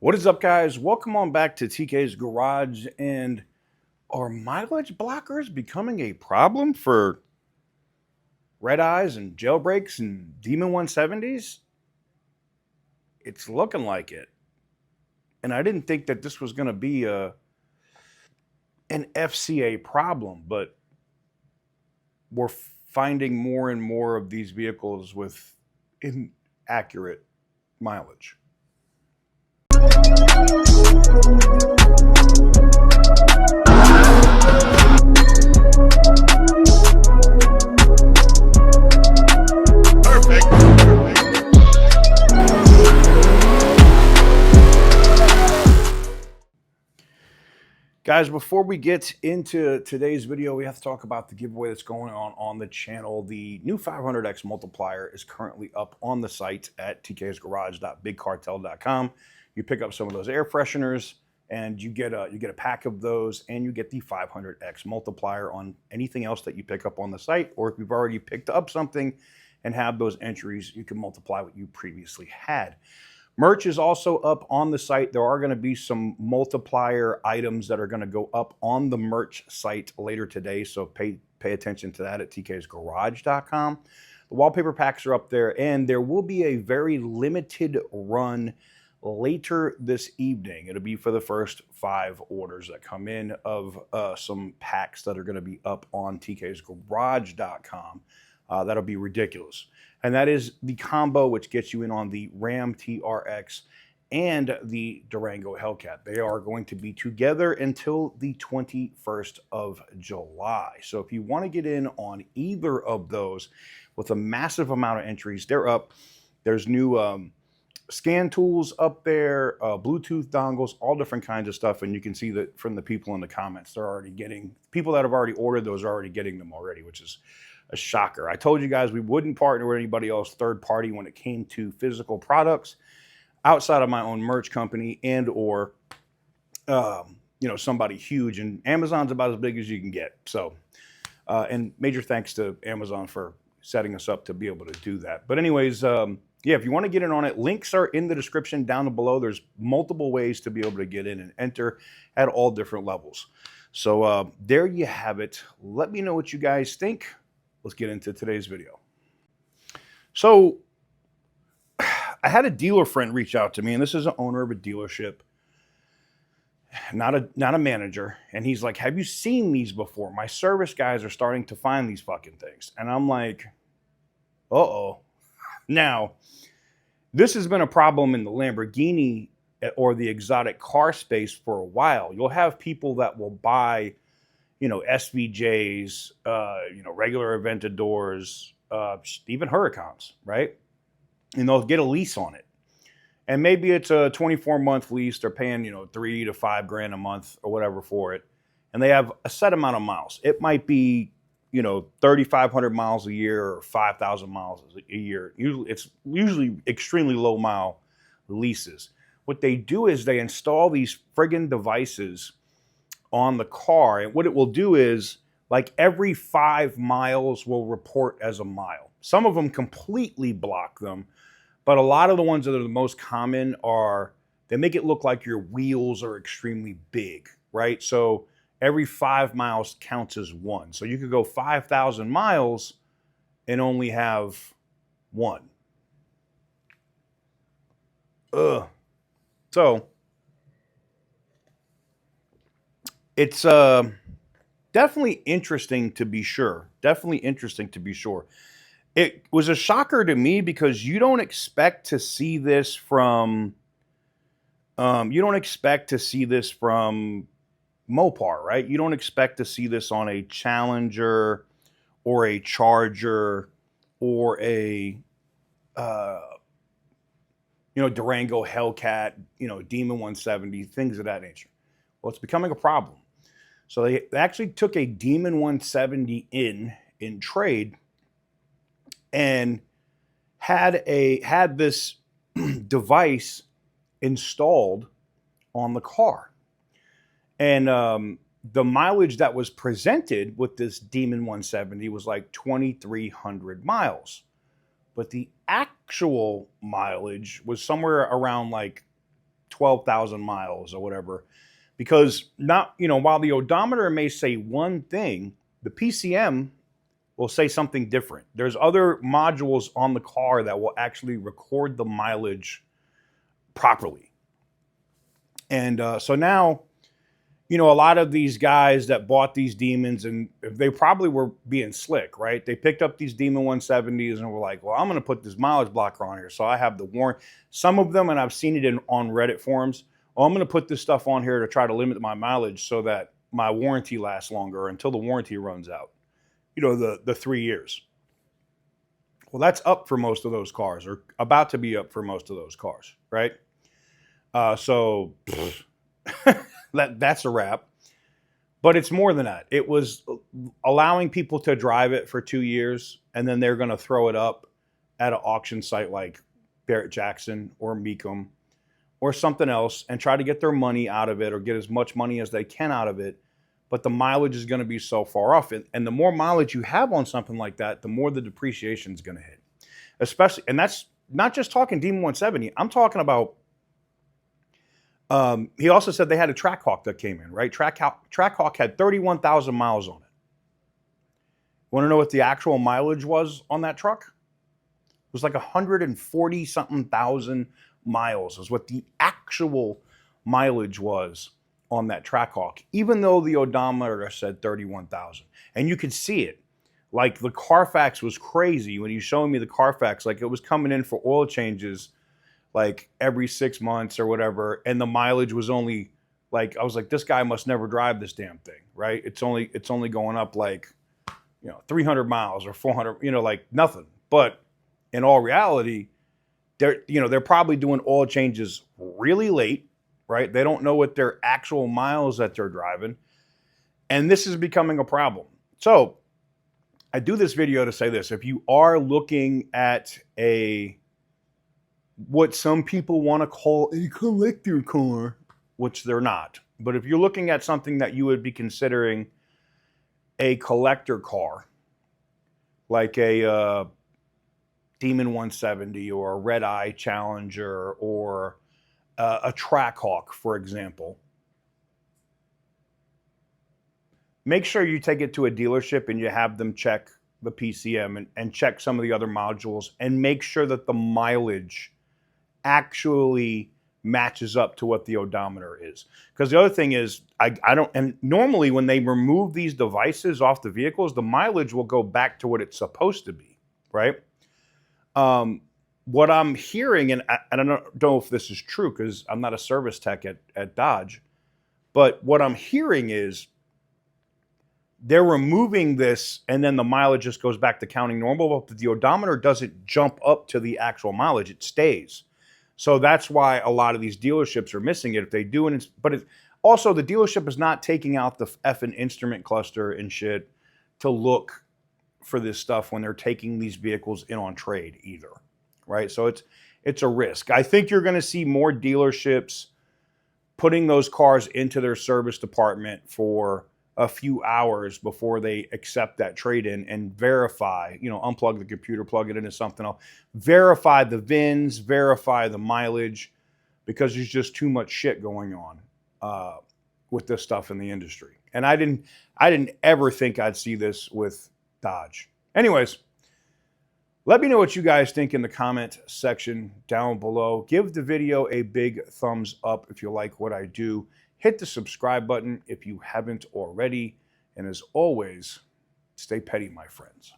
What is up, guys? Welcome on back to TK's Garage. And are mileage blockers becoming a problem for red eyes and jailbreaks and Demon 170s? It's looking like it. And I didn't think that this was going to be an FCA problem, but we're finding more and more of these vehicles with inaccurate mileage. Guys, before we get into today's video, we have to talk about the giveaway that's going on the channel. The new 500X multiplier is currently up on the site at tk'sgarage.bigcartel.com. You pick up some of those air fresheners, and you get a pack of those, and you get the 500X multiplier on anything else that you pick up on the site. Or if you've already picked up something and have those entries, you can multiply what you previously had. Merch is also up on the site. There are going to be some multiplier items that are going to go up on the merch site later today, so pay attention to that at tk'sgarage.com. The wallpaper packs are up there, and there will be a very limited run later this evening. It'll be for the first 5 orders that come in of some packs that are going to be up on tk'sgarage.com. That'll be ridiculous. And that is the combo which gets you in on the Ram TRX and the Durango Hellcat. They are going to be together until the 21st of July. So if you want to get in on either of those with a massive amount of entries, they're up. There's new scan tools up there, Bluetooth dongles, all different kinds of stuff. And you can see that from the people in the comments, they're already getting, people that have already ordered those are already getting them already, which is a shocker. I told you guys we wouldn't partner with anybody else third party when it came to physical products outside of my own merch company and or somebody huge, and Amazon's about as big as you can get. So and major thanks to Amazon for setting us up to be able to do that. But anyways, yeah, if you want to get in on it, links are in the description down below. There's multiple ways to be able to get in and enter at all different levels. So there you have it. Let me know what you guys think. Let's get into today's video. So I had a dealer friend reach out to me, and this is an owner of a dealership, not a manager. And he's like, have you seen these before? My service guys are starting to find these fucking things. And I'm like, uh-oh. Now, this has been a problem in the Lamborghini or the exotic car space for a while. You'll have people that will buy SVJs, regular Aventadors, even Huracans, right? And they'll get a lease on it. And maybe it's a 24-month lease. They're paying, $3 to $5 grand a month or whatever for it. And they have a set amount of miles. It might be, 3,500 miles a year or 5,000 miles a year. It's usually extremely low mile leases. What they do is they install these friggin' devices on the car, and what it will do is, like, every 5 miles will report as a mile. Some of them completely block them, but a lot of the ones that are the most common are, they make it look like your wheels are extremely big, right? So every 5 miles counts as 1. So you could go 5,000 miles and only have 1. So it's definitely interesting to be sure. It was a shocker to me because you don't expect to see this from Mopar, right? You don't expect to see this on a Challenger or a Charger or a Durango Hellcat, Demon 170, things of that nature. Well, it's becoming a problem. So they actually took a Demon 170 in trade and had this device installed on the car. And the mileage that was presented with this Demon 170 was like 2,300 miles. But the actual mileage was somewhere around like 12,000 miles or whatever. Because not, while the odometer may say one thing, the PCM will say something different. There's other modules on the car that will actually record the mileage properly. And so now, a lot of these guys that bought these Demons, and they probably were being slick, right? They picked up these Demon 170s and were like, well, I'm going to put this mileage blocker on here. So I have the warrant. Some of them, and I've seen it on Reddit forums, I'm going to put this stuff on here to try to limit my mileage so that my warranty lasts longer until the warranty runs out. The 3 years. Well, that's up for most of those cars, or about to be up for most of those cars, right? So that's a wrap. But it's more than that. It was allowing people to drive it for 2 years, and then they're going to throw it up at an auction site like Barrett-Jackson or Mecum or something else and try to get their money out of it or get as much money as they can out of it. But the mileage is going to be so far off. And the more mileage you have on something like that, the more the depreciation is going to hit. Especially, and that's not just talking Demon 170. I'm talking about, he also said they had a TrackHawk that came in, right? TrackHawk had 31,000 miles on it. Want to know what the actual mileage was on that truck? It was like 140-something thousand miles is what the actual mileage was on that TrackHawk, even though the odometer said 31,000. And you could see it. Like the Carfax was crazy when you showed me the Carfax. Like it was coming in for oil changes like every 6 months or whatever. And the mileage was only like, I was like, this guy must never drive this damn thing, right? It's only going up like, 300 miles or 400, like nothing. But in all reality, they're probably doing oil changes really late, right? They don't know what their actual miles that they're driving. And this is becoming a problem. So I do this video to say this. If you are looking at what some people want to call a collector car, which they're not, but if you're looking at something that you would be considering a collector car, like a Demon 170 or a Red Eye Challenger or a TrackHawk, for example, make sure you take it to a dealership and you have them check the PCM and check some of the other modules and make sure that the mileage actually matches up to what the odometer is. Because the other thing is, I don't, and normally when they remove these devices off the vehicles, the mileage will go back to what it's supposed to be, right? What I'm hearing, and I don't know if this is true because I'm not a service tech at Dodge, but what I'm hearing is they're removing this and then the mileage just goes back to counting normal, but the odometer doesn't jump up to the actual mileage, it stays. So that's why a lot of these dealerships are missing it if they do. But also the dealership is not taking out the effing instrument cluster and shit to look for this stuff when they're taking these vehicles in on trade either, right? So it's a risk. I think you're going to see more dealerships putting those cars into their service department for a few hours before they accept that trade-in and verify, unplug the computer, plug it into something else, verify the VINs, verify the mileage, because there's just too much shit going on with this stuff in the industry. And I didn't ever think I'd see this with Dodge. Anyways, let me know what you guys think in the comment section down below. Give the video a big thumbs up if you like what I do. Hit the subscribe button if you haven't already. And as always, stay petty, my friends.